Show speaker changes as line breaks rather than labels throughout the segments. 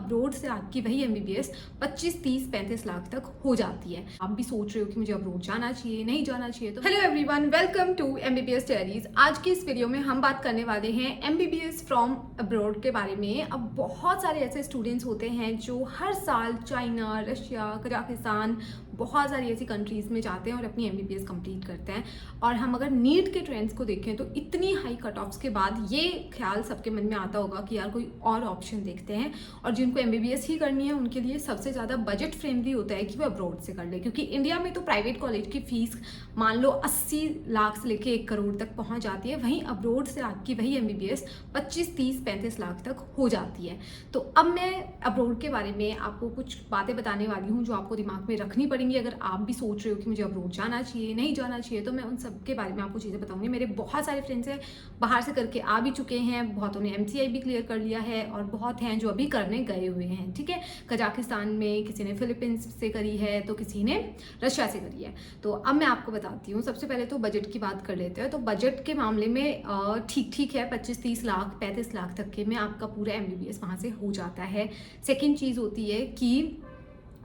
Abroad से आपकी वही एमबीबीएस 25, 30, 35 लाख तक हो जाती है। आप भी सोच रहे हो कि मुझे अब्रोड जाना चाहिए, नहीं जाना चाहिए, तो hello everyone, welcome to MBBS Diaries. आज की इस वीडियो में हम बात करने वाले हैं एमबीबीएस फ्रॉम अब्रोड के बारे में। अब बहुत सारे ऐसे स्टूडेंट्स होते हैं जो हर साल चाइना, रशिया, कजाकिस्तान, बहुत सारी ऐसी कंट्रीज़ में जाते हैं और अपनी एमबीबीएस कंप्लीट करते हैं। और हम अगर नीट के ट्रेंड्स को देखें तो इतनी हाई कट ऑफ्स के बाद ये ख्याल सबके मन में आता होगा कि यार कोई और ऑप्शन देखते हैं। और जिनको एमबीबीएस ही करनी है उनके लिए सबसे ज़्यादा बजट फ्रेंडली होता है कि वो अब्रॉड से कर ले, क्योंकि इंडिया में तो प्राइवेट कॉलेज की फीस मान लो 80 लाख से लेके 1 करोड़ तक पहुंच जाती है। वहीं अब्रॉड से आपकी वही एमबीबीएस 25, 30, 35 लाख तक हो जाती है। तो अब मैं अब्रॉड के बारे में आपको कुछ बातें बताने वाली हूँ जो आपको दिमाग में रखनी पड़ेंगी। अगर आप भी सोच रहे हो कि मुझे अब्रॉड जाना चाहिए, नहीं जाना चाहिए, तो मैं उन सब के बारे में आपको चीज़ें बताऊंगी। मेरे बहुत सारे फ्रेंड्स हैं बाहर से करके आ भी चुके हैं, बहुतों ने एमसीआई भी क्लियर कर लिया है और बहुत हैं जो अभी करने गए हुए हैं। ठीक है, कजाकिस्तान में किसी ने फिलीपींस से करी है तो किसी ने रशिया से करी है। तो अब मैं आपको बताती हूँ। सबसे पहले तो बजट की बात कर लेते हैं। तो बजट के मामले में ठीक है, 25, 30 लाख, 35 लाख तक के में आपका पूरा एमबीबीएस वहाँ से हो जाता है। सेकेंड चीज़ होती है कि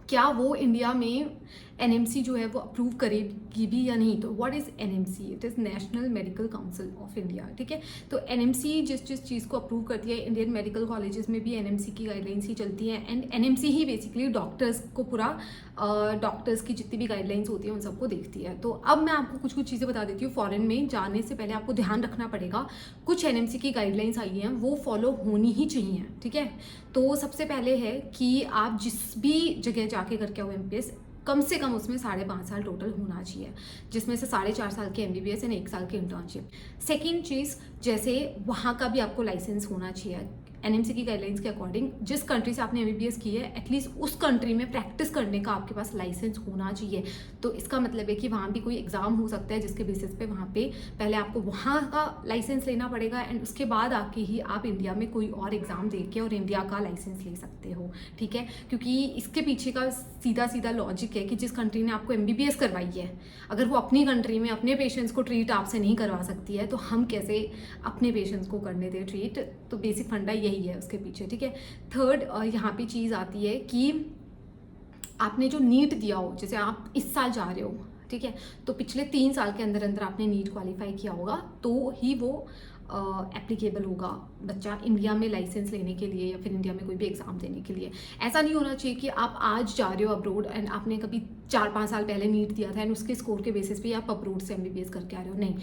क्या वो इंडिया में एनएमसी जो है वो अप्रूव करेगी भी या नहीं। तो what is NMC? It is national medical council of India. ठीक है, तो एनएमसी जिस चीज़ को अप्रूव करती है, इंडियन मेडिकल कॉलेजेस में भी एनएमसी की गाइडलाइंस ही चलती हैं। And NMC he basically doctors को पूरा डॉक्टर्स की जितनी भी गाइडलाइंस होती है उन सबको देखती है। तो अब मैं आपको कुछ चीज़ें बता देती हूँ। फॉरेन में जाने से पहले आपको ध्यान रखना पड़ेगा, कुछ एनएमसी की गाइडलाइंस आई हैं वो फॉलो होनी ही चाहिए। ठीक है, तो सबसे पहले है कि आप जिस भी जगह जाके करके आओ एमबीबीएस, कम से कम उसमें 5.5 साल टोटल होना चाहिए, जिसमें से 4.5 साल के एमबीबीएस एंड 1 साल की इंटर्नशिप। सेकेंड चीज़, जैसे वहाँ का भी आपको लाइसेंस होना चाहिए एनएमसी की गाइडलाइंस के अकॉर्डिंग। जिस कंट्री से आपने एमबीबीएस की है, एटलीस्ट उस कंट्री में प्रैक्टिस करने का आपके पास लाइसेंस होना चाहिए। तो इसका मतलब है कि वहाँ भी कोई एग्ज़ाम हो सकता है जिसके बेसिस पे वहाँ पे पहले आपको वहाँ का लाइसेंस लेना पड़ेगा एंड उसके बाद आके ही आप इंडिया में कोई और एग्ज़ाम दे के और इंडिया का लाइसेंस ले सकते हो। ठीक है, क्योंकि इसके पीछे का सीधा लॉजिक है कि जिस कंट्री ने आपको एमबीबीएस करवाई है, अगर वो अपनी कंट्री में अपने पेशेंट्स को ट्रीट आपसे नहीं करवा सकती है तो हम कैसे अपने पेशेंट्स को करने दें ट्रीट। तो बेसिक फंडा यही है उसके पीछे। ठीक है, थर्ड यहाँ पे चीज़ आती है कि आपने जो नीट दिया हो, जैसे आप इस साल जा रहे हो, ठीक है, तो पिछले 3 साल के अंदर अंदर आपने नीट क्वालिफाई किया होगा तो ही वो एप्लीकेबल होगा बच्चा इंडिया में लाइसेंस लेने के लिए या फिर इंडिया में कोई भी एग्ज़ाम देने के लिए। ऐसा नहीं होना चाहिए कि आप आज जा रहे हो अब्रोड एंड आपने कभी 4-5 साल पहले नीट दिया था एंड उसके स्कोर के बेसिस पे आप अब्रोड से एमबीबीएस करके आ रहे हो। नहीं,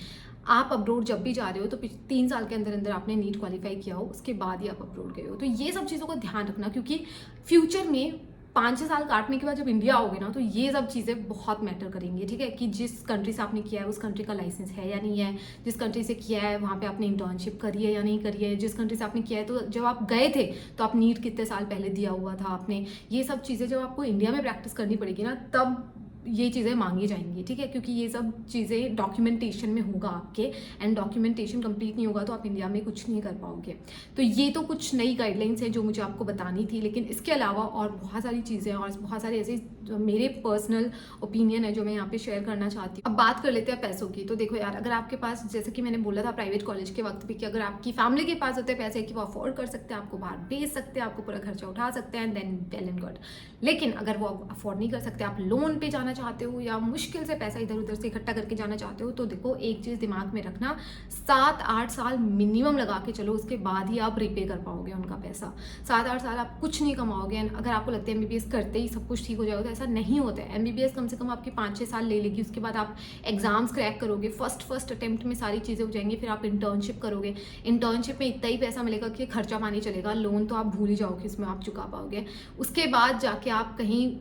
आप अब्रोड जब भी जा रहे हो तो 3 साल के अंदर अंदर आपने नीट क्वालिफाई किया हो, उसके बाद ही आप अब्रोड गए हो। तो ये सब चीज़ों का ध्यान रखना, क्योंकि फ्यूचर में 5-6 साल काटने के बाद जब इंडिया आओगे ना तो ये सब चीज़ें बहुत मैटर करेंगी। ठीक है, कि जिस कंट्री से आपने किया है उस कंट्री का लाइसेंस है या नहीं है, जिस कंट्री से किया है वहाँ पे आपने इंटर्नशिप करी है या नहीं करी है, जिस कंट्री से आपने किया है तो जब आप गए थे तो आप नीट कितने साल पहले दिया हुआ था आपने। ये सब चीज़ें जब आपको इंडिया में प्रैक्टिस करनी पड़ेगी ना तब ये चीज़ें मांगी जाएंगी। ठीक है, क्योंकि ये सब चीज़ें डॉक्यूमेंटेशन में होगा आपके, एंड डॉक्यूमेंटेशन कंप्लीट नहीं होगा तो आप इंडिया में कुछ नहीं कर पाओगे। तो ये तो कुछ नई गाइडलाइंस हैं जो मुझे आपको बतानी थी, लेकिन इसके अलावा और बहुत सारी चीज़ें और बहुत सारे ऐसे मेरे पर्सनल ओपिनियन है जो मैं यहाँ पे शेयर करना चाहती हूँ। अब बात कर लेते हैं पैसों की। तो देखो यार, अगर आपके पास, जैसे कि मैंने बोला था प्राइवेट कॉलेज के वक्त भी, कि अगर आपकी फैमिली के पास होते हैं पैसे कि वो अफोर्ड कर सकते हैं, आपको बाहर भेज सकते हैं, आपको पूरा खर्चा उठा सकते हैं, देन वेल एंड गुड। लेकिन अगर वो अफोर्ड नहीं कर सकते, आप लोन पे जाना चाहते हो या मुश्किल से पैसा इधर उधर से इकट्ठा करके जाना चाहते हो, तो देखो एक चीज़ दिमाग में रखना, 7-8 साल मिनिमम लगा के चलो, उसके बाद ही आप रिपे कर पाओगे उनका पैसा। 7-8 साल आप कुछ नहीं कमाओगे। अगर आपको लगता है एमबीबीएस करते ही सब कुछ ठीक हो जाएगा, तो ऐसा नहीं होता है। एमबीबीएस कम से कम आपकी 5-6 साल ले लेगी, उसके बाद आप एग्जाम्स क्रैक करोगे, फर्स्ट अटेम्प्ट में सारी चीज़ें हो जाएंगी, फिर आप इंटर्नशिप करोगे, इंटर्नशिप में इतना ही पैसा मिलेगा कि खर्चा पानी चलेगा, लोन तो आप भूल ही जाओगे, इसमें आप चुका पाओगे। उसके बाद जाके आप कहीं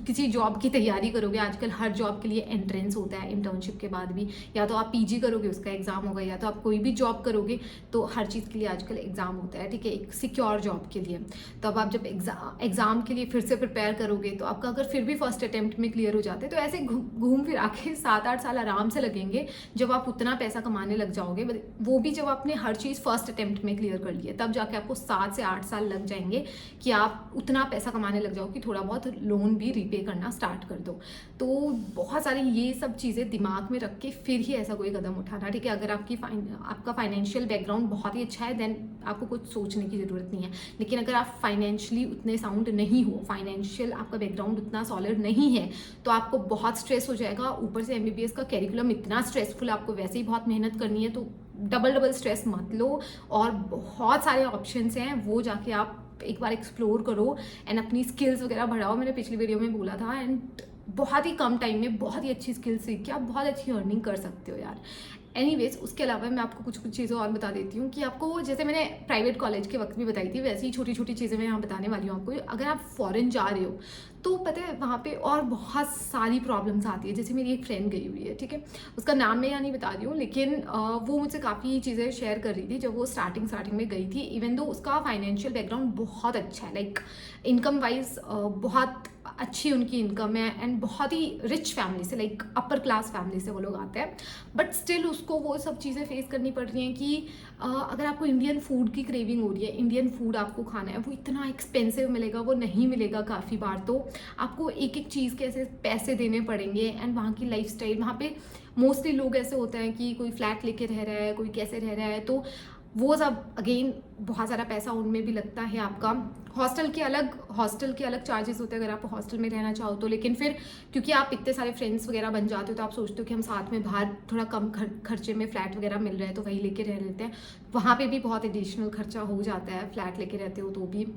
किसी जॉब की तैयारी करोगे। आजकल हर जॉब के लिए एंट्रेंस होता है इंटर्नशिप के बाद भी, या तो आप पीजी करोगे उसका एग्ज़ाम होगा, या तो आप कोई भी जॉब करोगे तो हर चीज़ के लिए आजकल एग्ज़ाम होता है। ठीक है, एक सिक्योर जॉब के लिए। तो अब आप जब एग्ज़ाम के लिए फिर से प्रिपेयर करोगे तो आपका अगर फिर भी फर्स्ट अटेम्प्ट में क्लियर हो जाते हैं तो ऐसे घूम फिर आके 7-8 साल आराम से लगेंगे जब आप उतना पैसा कमाने लग जाओगे। वो भी जब आपने हर चीज़ फर्स्ट अटेम्प्ट में क्लियर कर ली है, तब जाके आपको 7 से 8 साल लग जाएंगे कि आप उतना पैसा कमाने लग जाओ कि थोड़ा बहुत लोन भी रीपे करना स्टार्ट कर दो। तो बहुत सारी ये सब चीज़ें दिमाग में रख के फिर ही ऐसा कोई कदम उठाना, ठीक है। अगर आपका फाइनेंशियल बैकग्राउंड बहुत ही अच्छा है देन आपको कुछ सोचने की ज़रूरत नहीं है। लेकिन अगर आप फाइनेंशियली उतने साउंड नहीं हो, फाइनेंशियल आपका बैकग्राउंड उतना सॉलिड नहीं है, तो आपको बहुत स्ट्रेस हो जाएगा। ऊपर से MBBS का कैरिकुलम इतना स्ट्रेसफुल, आपको वैसे ही बहुत मेहनत करनी है, तो डबल स्ट्रेस मत लो। और बहुत सारे ऑप्शंस हैं, वो जाके आप एक बार एक्सप्लोर करो एंड अपनी स्किल्स वगैरह बढ़ाओ। मैंने पिछली वीडियो में बोला था, एंड बहुत ही कम टाइम में बहुत ही अच्छी स्किल्स सीख के आप बहुत अच्छी अर्निंग कर सकते हो यार। एनीवेज, उसके अलावा मैं आपको कुछ चीज़ें और बता देती हूँ कि आपको, जैसे मैंने प्राइवेट कॉलेज के वक्त भी बताई थी, वैसे ही छोटी छोटी चीज़ें मैं यहाँ बताने वाली हूँ आपको। अगर आप फॉरेन जा रहे हो तो पता है वहाँ पे और बहुत सारी प्रॉब्लम्स आती है। जैसे मेरी एक फ्रेंड गई हुई है, ठीक है, उसका नाम मैं यहाँ नहीं बता रही हूँ, लेकिन वो मुझसे काफ़ी चीज़ें शेयर कर रही थी जब वो स्टार्टिंग में गई थी। इवन दो उसका फाइनेंशियल बैकग्राउंड बहुत अच्छा है, लाइक इनकम वाइज बहुत अच्छी उनकी इनकम है एंड बहुत ही रिच फैमिली से, लाइक अपर क्लास फैमिली से वो लोग आते हैं। बट स्टिल उसको वो सब चीज़ें फेस करनी पड़ रही हैं कि अगर आपको इंडियन फूड की क्रेविंग हो रही है, इंडियन फूड आपको खाना है, वो इतना एक्सपेंसिव मिलेगा, वो नहीं मिलेगा काफ़ी बार, तो आपको एक एक चीज़ के ऐसे पैसे देने पड़ेंगे। एंड वहाँ की लाइफस्टाइल, वहाँ पे मोस्टली लोग ऐसे होते हैं कि कोई फ्लैट लेके रह रहा है, कोई कैसे रह रहा है, तो वो सब अगेन बहुत सारा पैसा उनमें भी लगता है आपका। हॉस्टल के अलग चार्जेस होते हैं अगर आप हॉस्टल में रहना चाहो तो। लेकिन फिर क्योंकि आप इतने सारे फ्रेंड्स वगैरह बन जाते हो तो आप सोचते हो कि हम साथ में बाहर थोड़ा कम खर्चे में फ्लैट वगैरह मिल रहा है तो वही लेके रह लेते हैं। वहाँ पे भी बहुत एडिशनल खर्चा हो जाता है फ्लैट लेके रहते हो तो भी।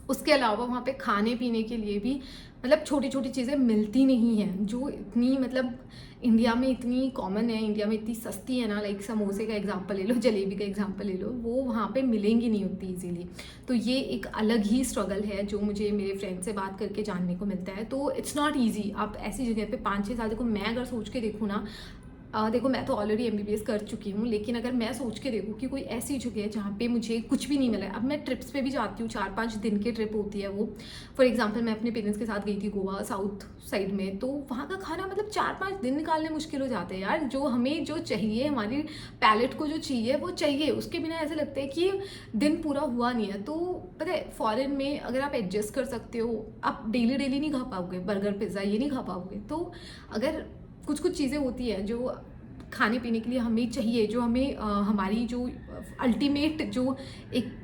उसके अलावा वहाँ पे खाने पीने के लिए भी मतलब छोटी छोटी चीज़ें मिलती नहीं हैं जो इतनी मतलब इंडिया में इतनी कॉमन है, इंडिया में इतनी सस्ती है ना। लाइक समोसे का एग्जांपल ले लो, जलेबी का एग्जांपल ले लो, वो वहाँ पे मिलेंगी नहीं उतनी इजीली। तो ये एक अलग ही स्ट्रगल है जो मुझे मेरे फ्रेंड से बात करके जानने को मिलता है। तो इट्स नॉट ईजी। आप ऐसी जगह पे 5-6 साल, देखो मैं अगर सोच के देखूँ ना, देखो मैं तो ऑलरेडी MBBS कर चुकी हूँ, लेकिन अगर मैं सोच के देखूँ कि कोई ऐसी जगह है जहाँ पे मुझे कुछ भी नहीं मिला है। अब मैं ट्रिप्स पे भी जाती हूँ, 4-5 दिन की ट्रिप होती है वो। फॉर एग्जांपल मैं अपने पेरेंट्स के साथ गई थी गोवा साउथ साइड में, तो वहाँ का खाना मतलब 4-5 दिन निकालने मुश्किल हो जाते हैं यार। जो हमें जो चाहिए, हमारी पैलेट को जो चाहिए वो चाहिए, उसके बिना ऐसे लगता है कि दिन पूरा हुआ नहीं है। तो पता है फॉरेन में अगर आप एडजस्ट कर सकते हो, आप डेली नहीं खा पाओगे बर्गर पिज़्ज़ा, ये नहीं खा पाओगे। तो अगर कुछ चीज़ें होती हैं जो खाने पीने के लिए हमें चाहिए, जो हमें हमारी जो अल्टीमेट जो एक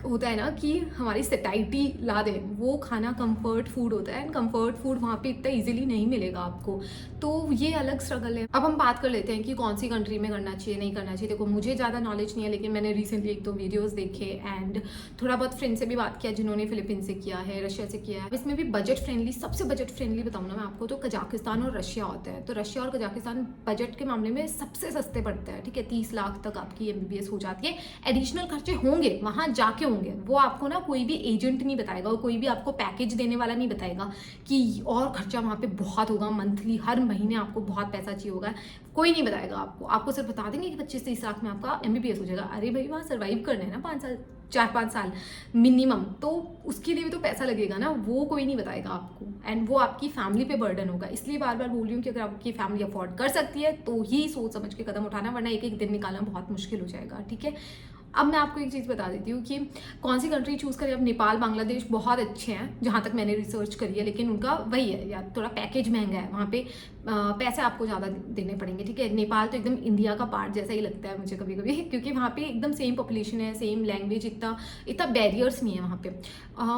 होता है ना कि हमारी सटाइटी ला दे, वो खाना कंफर्ट फूड होता है। एंड कंफर्ट फूड वहाँ पे इतना इजीली नहीं मिलेगा आपको, तो ये अलग स्ट्रगल है। अब हम बात कर लेते हैं कि कौन सी कंट्री में करना चाहिए नहीं करना चाहिए। देखो मुझे ज़्यादा नॉलेज नहीं है, लेकिन मैंने रिसेंटली 1-2 वीडियोस देखे एंड थोड़ा बहुत फ्रेंड से भी बात किया जिन्होंने फिलीपीन से किया है, रशिया से किया है। इसमें भी बजट फ्रेंडली, सबसे बजट फ्रेंडली बताऊँ ना मैं आपको तो कजाकिस्तान और रशिया होता है। तो रशिया और कजाकिस्तान बजट के मामले में सबसे सस्ते पड़ते हैं, ठीक है। 30 लाख तक आपकी MBBS हो जाती है। एडिशनल खर्चे होंगे वहाँ जाके होंगे, वो आपको ना कोई भी एजेंट नहीं बताएगा, और कोई भी आपको पैकेज देने वाला नहीं बताएगा कि और खर्चा वहाँ पे बहुत होगा, मंथली हर महीने आपको बहुत पैसा चाहिए होगा, कोई नहीं बताएगा आपको सिर्फ बता देंगे कि 25-30 लाख में आपका MBBS हो जाएगा। अरे भाई वहाँ सर्वाइव करना है ना 4-5 साल मिनिमम, तो उसके लिए भी तो पैसा लगेगा ना, वो कोई नहीं बताएगा आपको। एंड वो आपकी फैमिली पे बर्डन होगा। इसलिए बार बार बोल रही हूँ कि अगर आपकी फैमिली अफोर्ड कर सकती है तो ही सोच समझ के कदम उठाना, वरना एक एक दिन निकालना बहुत मुश्किल हो जाएगा, ठीक है। अब मैं आपको एक चीज़ बता देती हूँ कि कौन सी कंट्री चूज़ करें। अब नेपाल बांग्लादेश बहुत अच्छे हैं जहाँ तक मैंने रिसर्च करी है, लेकिन उनका वही है यार, थोड़ा पैकेज महंगा है वहाँ पे, पैसे आपको ज़्यादा देने पड़ेंगे, ठीक है। नेपाल तो एकदम इंडिया का पार्ट जैसा ही लगता है मुझे कभी कभी, क्योंकि वहाँ पे एकदम सेम पॉपुलेशन है, सेम लैंग्वेज, इतना बैरियर्स नहीं है वहाँ पे।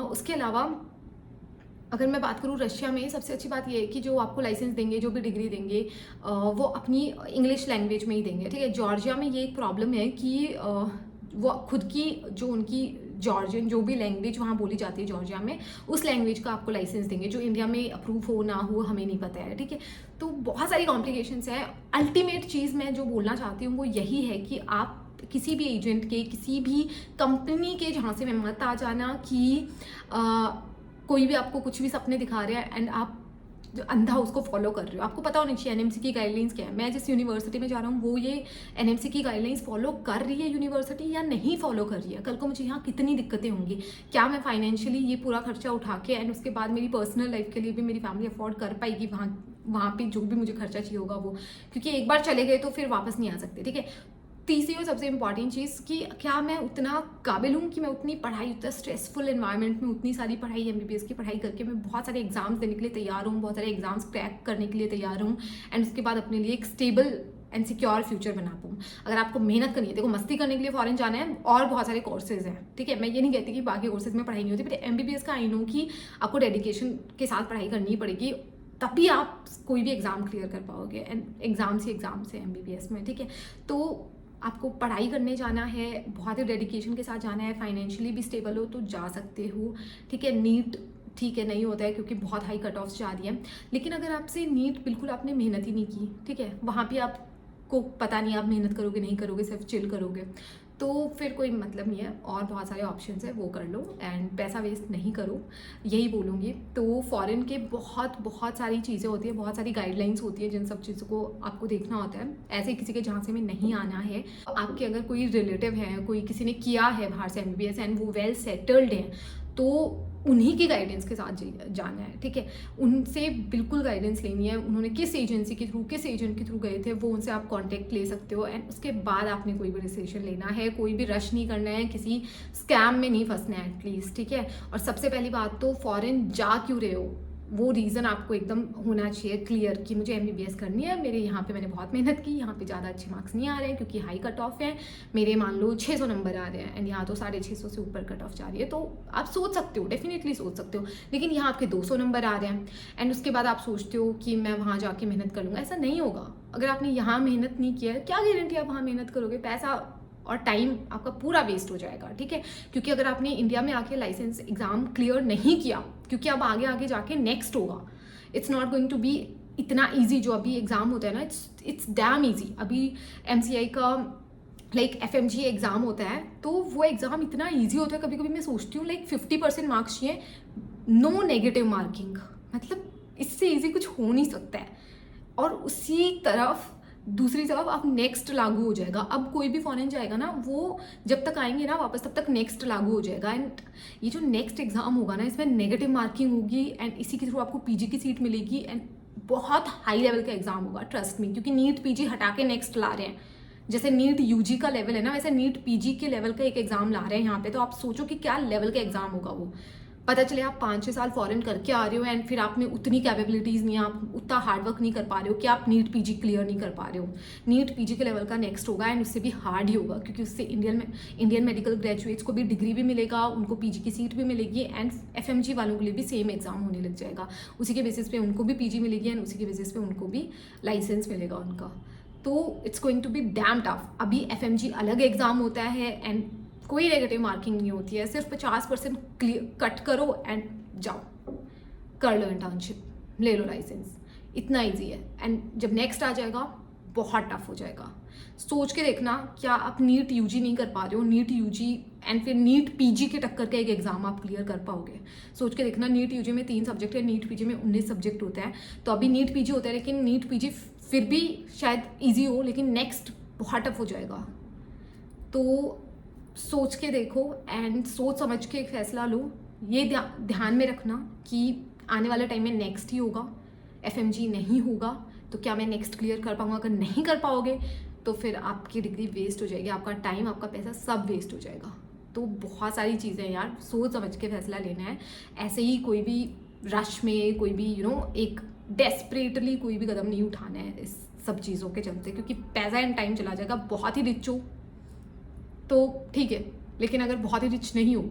उसके अलावा अगर मैं बात करूँ रशिया में, सबसे अच्छी बात ये है कि जो आपको लाइसेंस देंगे, जो भी डिग्री देंगे, वो अपनी इंग्लिश लैंग्वेज में ही देंगे, ठीक है। जॉर्जिया में ये एक प्रॉब्लम है कि वो खुद की जो उनकी जॉर्जियन जो भी लैंग्वेज वहाँ बोली जाती है जॉर्जिया में, उस लैंग्वेज का आपको लाइसेंस देंगे, जो इंडिया में अप्रूव हो ना हो हमें नहीं पता है, ठीक है। तो बहुत सारी कॉम्प्लिकेशंस हैं। अल्टीमेट चीज़ मैं जो बोलना चाहती हूँ वो यही है कि आप किसी भी एजेंट के, किसी भी कंपनी के झांसे में मत आ जाना कि कोई भी आपको कुछ भी सपने दिखा रहा है एंड आप अंधा उसको फॉलो कर रहे हो। आपको पता होना चाहिए NMC की गाइडलाइंस क्या है। मैं जिस यूनिवर्सिटी में जा रहा हूँ वो ये NMC की गाइडलाइंस फॉलो कर रही है यूनिवर्सिटी या नहीं फॉलो कर रही है। कल को मुझे यहाँ कितनी दिक्कतें होंगी, क्या मैं फाइनेंशियली ये पूरा खर्चा उठा के एंड उसके बाद मेरी पर्सनल लाइफ के लिए भी मेरी फैमिली अफोर्ड कर पाएगी वहाँ पे जो भी मुझे खर्चा चाहिए होगा वो, क्योंकि एक बार चले गए तो फिर वापस नहीं आ सकते, ठीक है। तीसरी और सबसे इम्पॉर्टेंट चीज़ कि क्या मैं उतना काबिल हूँ कि मैं उतनी पढ़ाई, उतना स्ट्रेसफुल एनवायरनमेंट में उतनी सारी पढ़ाई, एमबीबीएस की पढ़ाई करके मैं बहुत सारे एग्जाम्स देने के लिए तैयार हूँ, बहुत सारे एग्जाम्स क्रैक करने के लिए तैयार हूँ एंड उसके बाद अपने लिए एक स्टेबल एंड सिक्योर फ्यूचर बना पाऊँ। अगर आपको मेहनत करनी है, देखो मस्ती करने के लिए फॉरेन जाना है और बहुत सारे कोर्सेज हैं, ठीक है। मैं ये नहीं कहती कि बाकी कोर्सेज में पढ़ाई नहीं होती, बट एमबीबीएस का आई नो कि आपको डेडिकेशन के साथ पढ़ाई करनी पड़ेगी, तभी आप कोई भी एग्ज़ाम क्लियर कर पाओगे एंड एग्ज़ाम्स ही एग्ज़ाम्स है एमबीबीएस में, ठीक है। तो आपको पढ़ाई करने जाना है, बहुत ही डेडिकेशन के साथ जाना है, फाइनेंशियली भी स्टेबल हो तो जा सकते हो, ठीक है। नीट ठीक है नहीं होता है क्योंकि बहुत हाई कट ऑफ्स जा रही है, लेकिन अगर आपसे नीट बिल्कुल आपने मेहनत ही नहीं की, ठीक है, वहाँ पे आपको पता नहीं आप मेहनत करोगे नहीं करोगे, सिर्फ चिल करोगे, तो फिर कोई मतलब नहीं है। और बहुत सारे ऑप्शंस है, वो कर लो एंड पैसा वेस्ट नहीं करो, यही बोलूँगी। तो फॉरेन के बहुत सारी चीज़ें होती है, बहुत सारी गाइडलाइंस होती है, जिन सब चीज़ों को आपको देखना होता है। ऐसे किसी के झांसे में नहीं आना है। आपके अगर कोई रिलेटिव है, कोई किसी ने किया है बाहर से एमबीबीएस एंड वो वेल सेटल्ड हैं, तो उन्हीं की गाइडेंस के साथ जाना है, ठीक है। उनसे बिल्कुल गाइडेंस लेनी है, उन्होंने किस एजेंसी के थ्रू, किस एजेंट के थ्रू गए थे, वो उनसे आप कांटेक्ट ले सकते हो एंड उसके बाद आपने कोई भी डिसीजन लेना है। कोई भी रश नहीं करना है, किसी स्कैम में नहीं फंसना है एटलीस्ट, ठीक है। और सबसे पहली बात तो फॉरेन जा क्यों रहे हो, वो रीज़न आपको एकदम होना चाहिए क्लियर कि मुझे एमबीबीएस करनी है, मेरे यहाँ पे मैंने बहुत मेहनत की, यहाँ पे ज़्यादा अच्छे मार्क्स नहीं आ रहे हैं क्योंकि हाई कट ऑफ है, मेरे मान लो 600 नंबर आ रहे हैं एंड यहाँ तो 650 से ऊपर कट ऑफ जा रही है। तो आप सोच सकते हो, डेफिनेटली सोच सकते हो, लेकिन यहाँ आपके 200 नंबर आ रहे हैं एंड उसके बाद आप सोचते हो कि मैं वहाँ जाके मेहनत कर लूँगा। ऐसा नहीं होगा। अगर आपने यहाँ मेहनत नहीं किया है, क्या गारंटी आप वहाँ मेहनत करोगे, पैसा और टाइम आपका पूरा वेस्ट हो जाएगा, ठीक है। क्योंकि अगर आपने इंडिया में आके लाइसेंस एग्जाम क्लियर नहीं किया, क्योंकि अब आगे जाके नेक्स्ट होगा, it's not going to be इतना ईजी। जो अभी एग्जाम होता है ना, इट्स डैम ईजी। अभी एमसीआई का लाइक एफएमजी एग्जाम होता है, तो वो एग्जाम इतना ईजी होता है, कभी कभी मैं सोचती हूँ लाइक 50% मार्क्स चाहिए, नो नेगेटिव मार्किंग, मतलब इससे ईजी कुछ हो नहीं सकता है। और उसी तरफ दूसरी तरफ अब नेक्स्ट लागू हो जाएगा। अब कोई भी फॉरेन जाएगा ना, वो जब तक आएंगे ना वापस, तब तक नेक्स्ट लागू हो जाएगा एंड ये जो नेक्स्ट एग्जाम होगा ना, इसमें नेगेटिव मार्किंग होगी एंड इसी के थ्रू आपको पीजी की सीट मिलेगी एंड बहुत हाई लेवल का एग्जाम होगा, ट्रस्ट मी। क्योंकि नीट पीजी हटा के नेक्स्ट ला रहे हैं, जैसे नीट यूजी का लेवल है ना, वैसे नीट पीजी के लेवल का एक एग्जाम ला रहे हैं यहाँ पे। तो आप सोचो कि क्या लेवल का एग्जाम होगा वो। पता चले आप 5-6 साल फॉरेन करके आ रहे हो एंड फिर आप में उतनी कैपेबिलिटीज़ नहीं है, आप उतना हार्डवर्क नहीं कर पा रहे हो कि आप नीट पीजी क्लियर नहीं कर पा रहे हो। नीट पीजी के लेवल का नेक्स्ट होगा एंड उससे भी हार्ड ही होगा, क्योंकि उससे इंडियन मेडिकल ग्रेजुएट्स को भी डिग्री भी मिलेगा, उनको पीजी की सीट भी मिलेगी एंड एफएमजी वालों के लिए भी सेम एग्जाम होने लग जाएगा। उसी के बेसिस पे उनको भी पीजी मिलेगी एंड उसी के बेसिस पे उनको भी लाइसेंस मिलेगा उनका। तो it's going to be damn tough. अभी एफएमजी अलग एग्जाम होता है एंड कोई नेगेटिव मार्किंग नहीं होती है, सिर्फ 50% कट करो एंड जाओ कर लो इंटर्नशिप, ले लो लाइसेंस, इतना इजी है। एंड जब नेक्स्ट आ जाएगा बहुत टफ हो जाएगा। सोच के देखना, क्या आप नीट यूजी नहीं कर पा रहे हो, नीट यूजी एंड फिर नीट पीजी के टक्कर का एक एग्जाम आप क्लियर कर पाओगे? सोच के देखना, नीट यूजी में 3 सब्जेक्ट है, नीट पीजी में 19 सब्जेक्ट होता है। तो अभी नीट पीजी होता है, लेकिन नीट पीजी फिर भी शायद ईजी हो, लेकिन नेक्स्ट बहुत टफ हो जाएगा। तो सोच के देखो एंड सोच समझ के एक फैसला लो। ये ध्यान में रखना कि आने वाले टाइम में नेक्स्ट ही होगा, एफएमजी नहीं होगा। तो क्या मैं नेक्स्ट क्लियर कर पाऊंगा? अगर नहीं कर पाओगे तो फिर आपकी डिग्री वेस्ट हो जाएगी, आपका टाइम, आपका पैसा सब वेस्ट हो जाएगा। तो बहुत सारी चीज़ें यार, सोच समझ के फैसला लेना है। ऐसे ही कोई भी रश में, कोई भी एक डेस्परेटली कोई भी कदम नहीं उठाना है इस सब चीज़ों के चलते, क्योंकि पैसा एंड टाइम चला जाएगा। बहुत ही रिच हो तो ठीक है, लेकिन अगर बहुत ही रिच नहीं हो,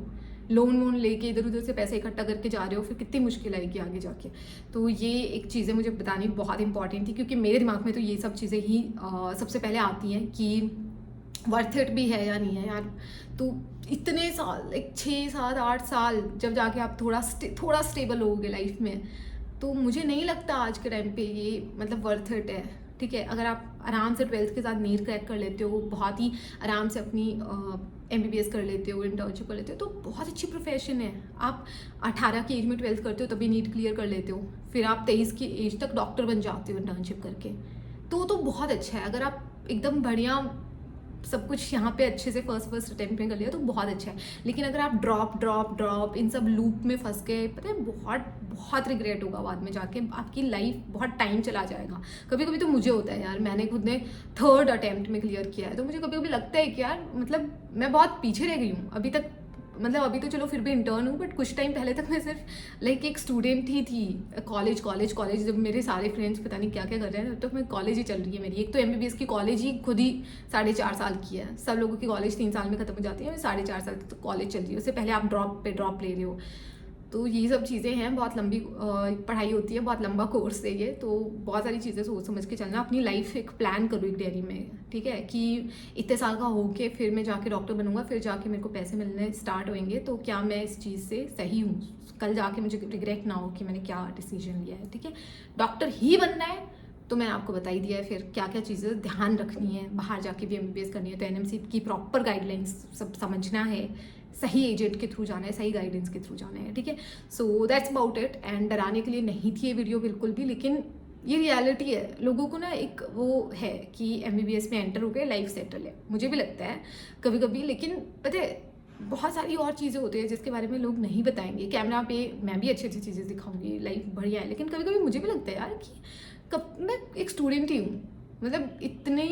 लोन वोन लेके इधर उधर से पैसे इकट्ठा करके जा रहे हो, फिर कितनी मुश्किल आएगी आगे जाके। तो ये एक चीज़ें मुझे बतानी बहुत इंपॉर्टेंट थी, क्योंकि मेरे दिमाग में तो ये सब चीज़ें ही सबसे पहले आती हैं कि वर्थ इट भी है या नहीं है यार। तो इतने साल, 6, 7, 8 साल जब जाके आप थोड़ा स्टेबल होगे लाइफ में, तो मुझे नहीं लगता आज के टाइम पे ये मतलब वर्थ इट है, ठीक है। अगर आप आराम से 12th के साथ नीट क्रैक कर लेते हो, बहुत ही आराम से अपनी एमबीबीएस कर लेते हो, इंटर्नशिप कर लेते हो, तो बहुत अच्छी प्रोफेशन है। आप 18 की एज में 12th करते हो तभी नीट क्लियर कर लेते हो, फिर आप 23 की एज तक डॉक्टर बन जाते हो इंटर्नशिप करके, तो बहुत अच्छा है। अगर आप एकदम बढ़िया सब कुछ यहाँ पे अच्छे से फर्स्ट अटेम्प्ट में कर लिया तो बहुत अच्छा है। लेकिन अगर आप ड्रॉप इन सब लूप में फंस गए, पता है बहुत रिग्रेट होगा बाद में जाके, आपकी लाइफ बहुत टाइम चला जाएगा। कभी कभी तो मुझे होता है यार, मैंने खुद ने 3rd अटेम्प्ट में क्लियर किया है, तो मुझे कभी कभी लगता है कि यार मतलब मैं बहुत पीछे रह गई हूँ अभी तक। मतलब अभी तो चलो फिर भी इंटर्न हूँ, बट कुछ टाइम पहले तक मैं सिर्फ लाइक एक स्टूडेंट ही थी। कॉलेज जब मेरे सारे फ्रेंड्स पता नहीं क्या क्या कर रहे हैं, तब तक मैं कॉलेज ही चल रही है मेरी। एक तो MBBS की कॉलेज ही खुद ही 4.5 साल की है। सब लोगों की कॉलेज 3 साल में खत्म हो जाती है, मैं 4.5 साल तक तो कॉलेज चल रही है। उससे पहले आप ड्रॉप ले रहे हो, तो ये सब चीज़ें हैं। बहुत लंबी पढ़ाई होती है, बहुत लंबा कोर्स है ये, तो बहुत सारी चीज़ें सोच समझ के चलना। अपनी लाइफ एक प्लान करो एक डायरी में, ठीक है, कि इतने साल का होके फिर मैं जाके डॉक्टर बनूंगा, फिर जाके मेरे को पैसे मिलने स्टार्ट होंगे, तो क्या मैं इस चीज़ से सही हूँ, कल जाके मुझे रिग्रेट ना हो कि मैंने क्या डिसीजन लिया है। ठीक है, डॉक्टर ही बनना है तो मैंने आपको बता ही दिया है फिर क्या क्या चीज़ें ध्यान रखनी है। बाहर जाके भी MBBS करनी है तो NMC की प्रॉपर गाइडलाइंस सब समझना है, सही एजेंट के थ्रू जाना है, सही गाइडेंस के थ्रू जाना है। ठीक है, so that's about it. And डराने के लिए नहीं थी ये वीडियो बिल्कुल भी, लेकिन ये रियलिटी है। लोगों को ना एक वो है कि MBBS में एंटर हो गए लाइफ सेटल है, मुझे भी लगता है कभी कभी, लेकिन पता है बहुत सारी और चीज़ें होती है जिसके बारे में लोग नहीं बताएंगे। कैमरा पे मैं भी अच्छी अच्छी चीज़ें दिखाऊंगी, लाइफ बढ़िया है, लेकिन कभी कभी मुझे भी लगता है यार कि कब मैं एक स्टूडेंट ही हूँ, मतलब इतने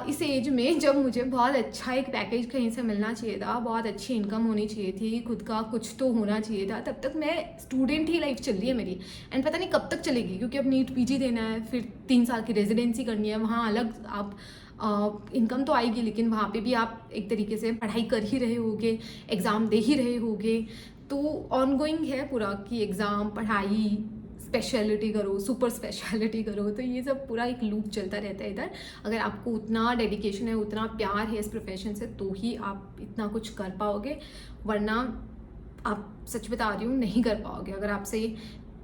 इस एज में जब मुझे बहुत अच्छा एक पैकेज कहीं से मिलना चाहिए था, बहुत अच्छी इनकम होनी चाहिए थी, खुद का कुछ तो होना चाहिए था, तब तक मैं स्टूडेंट ही लाइफ चल रही है मेरी। एंड पता नहीं कब तक चलेगी, क्योंकि अब नीट PG देना है, फिर 3 साल की रेजिडेंसी करनी है, वहाँ अलग आप इनकम तो आएगी, लेकिन वहाँ पे भी आप एक तरीके से पढ़ाई कर ही रहे होगे, एग्ज़ाम दे ही रहे होगे, तो ऑनगोइंग है पूरा कि एग्ज़ाम, पढ़ाई, स्पेशलिटी करो, सुपर स्पेशलिटी करो, तो ये सब पूरा एक लूप चलता रहता है इधर। अगर आपको उतना डेडिकेशन है, उतना प्यार है इस प्रोफेशन से, तो ही आप इतना कुछ कर पाओगे, वरना आप सच बता रही हूँ नहीं कर पाओगे। अगर आपसे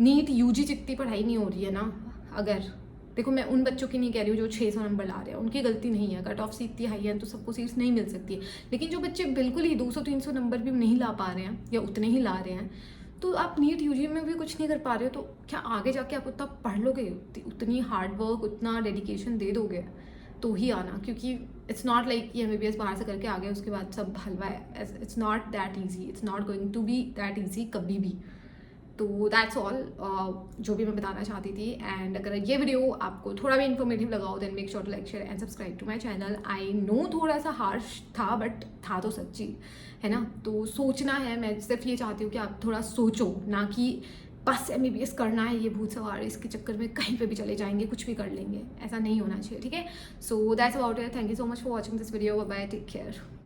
नीट UG जितनी पढ़ाई नहीं हो रही है ना, अगर देखो मैं उन बच्चों की नहीं कह रही हूँ जो 600 नंबर ला रहे हैं, उनकी गलती नहीं है, कट ऑफ सी इतनी हाई है तो सबको सीट्स नहीं मिल सकती है। लेकिन जो बच्चे बिल्कुल ही 200-300 नंबर भी नहीं ला पा रहे हैं या उतने ही ला रहे हैं, तो आप नीट UG में भी कुछ नहीं कर पा रहे हो, तो क्या आगे जाके आप उतना पढ़ लोगे, उतनी हार्ड वर्क, उतना डेडिकेशन दे दोगे तो ही आना। क्योंकि इट्स नॉट लाइक कि MBBS बाहर से करके आ गए उसके बाद सब हलवा है, it's not that easy, it's not going to be that easy कभी भी। तो दैट्स ऑल जो भी मैं बताना चाहती थी। एंड अगर ये वीडियो आपको थोड़ा भी इन्फॉर्मेटिव लगा हो, then make sure to like, share and subscribe to my channel. I know थोड़ा सा हार्श था, बट था तो सच्ची है ना। तो सोचना है, मैं सिर्फ ये चाहती हूँ कि आप थोड़ा सोचो, ना कि बस MBBS करना है, ये भूत सवार इसके चक्कर में कहीं पे भी चले जाएंगे, कुछ भी कर लेंगे, ऐसा नहीं होना चाहिए। ठीक है, so that's about it. Thank you so much for watching this video, bye bye, take care.